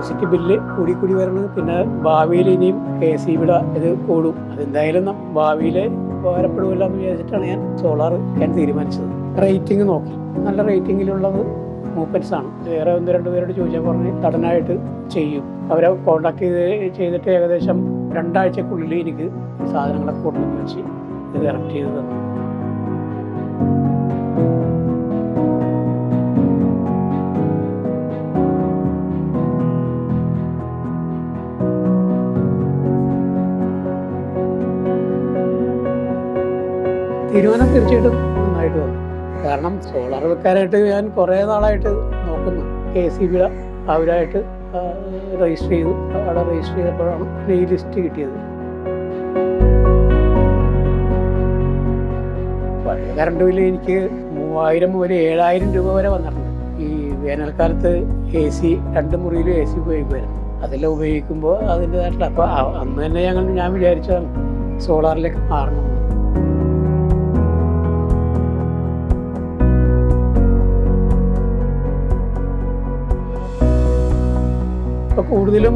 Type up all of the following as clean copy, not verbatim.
Electricity bill കൂടി വരുന്നത്. പിന്നെ ഭാവിയിൽ ഇനിയും KSEBിയുടെ ഇത് കൂടും. അതെന്തായാലും ഭാവിയിൽ ഉപകാരപ്പെടുമല്ലോ എന്ന് വിചാരിച്ചിട്ടാണ് ഞാൻ സോളാർ ഞാൻ തീരുമാനിച്ചത്. റേറ്റിംഗ് നോക്കി, നല്ല റേറ്റിംഗിലുള്ളത് മൂപ്പൻസ് ആണ്. വേറെ 1-2 പേരോട് ചോദിച്ചാൽ പറഞ്ഞ് സഡനായിട്ട് ചെയ്യും. അവരെ കോൺടാക്ട് ചെയ്തിട്ട് ഏകദേശം 2 ആഴ്ചക്കുള്ളിൽ എനിക്ക് സാധനങ്ങളൊക്കെ കൊണ്ടുവന്ന് വെച്ച് ഇത് ഇറക്റ്റ് ചെയ്ത് തന്നു. തീരുമാനം തീർച്ചയായിട്ടും നന്നായിട്ട് വന്നു. കാരണം സോളാർ വെക്കാനായിട്ട് ഞാൻ കുറേ നാളായിട്ട് നോക്കുന്നു. KSEBിയുടെ അവരായിട്ട് രജിസ്റ്റർ ചെയ്തു. അവിടെ രജിസ്റ്റർ ചെയ്തപ്പോഴാണ് ഈ ലിസ്റ്റ് കിട്ടിയത്. പഴയ കറണ്ട് ബില്ല് എനിക്ക് 3000 മുതൽ 7000 രൂപ വരെ വന്നിട്ടുണ്ട്. ഈ വേനൽക്കാലത്ത് AC 2 മുറിയിലും AC ഉപയോഗിക്കുമായിരുന്നു. അതെല്ലാം ഉപയോഗിക്കുമ്പോൾ അതിൻ്റെതായിട്ടുള്ള അപ്പോൾ അന്ന് തന്നെ ഞാൻ വിചാരിച്ചതാണ് സോളാറിലേക്ക് മാറണം. ഇപ്പോൾ കൂടുതലും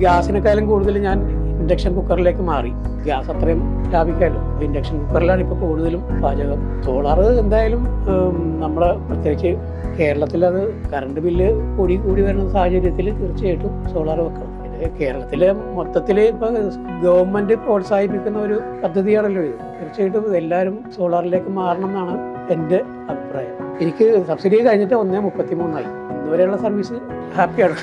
ഗ്യാസിനേക്കാളും കൂടുതൽ ഞാൻ ഇൻഡക്ഷൻ കുക്കറിലേക്ക് മാറി. ഗ്യാസ് അത്രയും ലാഭിക്കാമല്ലോ. ഇൻഡക്ഷൻ കുക്കറിലാണ് ഇപ്പോൾ കൂടുതലും പാചകം. സോളാർ എന്തായാലും നമ്മുടെ പ്രത്യേകിച്ച് കേരളത്തിലത് കറണ്ട് ബില്ല് കൂടി വരുന്ന സാഹചര്യത്തിൽ തീർച്ചയായിട്ടും സോളാർ വെക്കണം. പിന്നെ കേരളത്തിലെ മൊത്തത്തിൽ ഇപ്പോൾ ഗവൺമെൻറ് പ്രോത്സാഹിപ്പിക്കുന്ന ഒരു പദ്ധതിയാണല്ലോ ഇത്. തീർച്ചയായിട്ടും എല്ലാവരും സോളാറിലേക്ക് മാറണം എന്നാണ് എൻ്റെ അഭിപ്രായം. എനിക്ക് സബ്സിഡി കഴിഞ്ഞിട്ട് 1.33 ഇന്നുവരെയുള്ള സർവീസ് ഹാപ്പിയാണ്.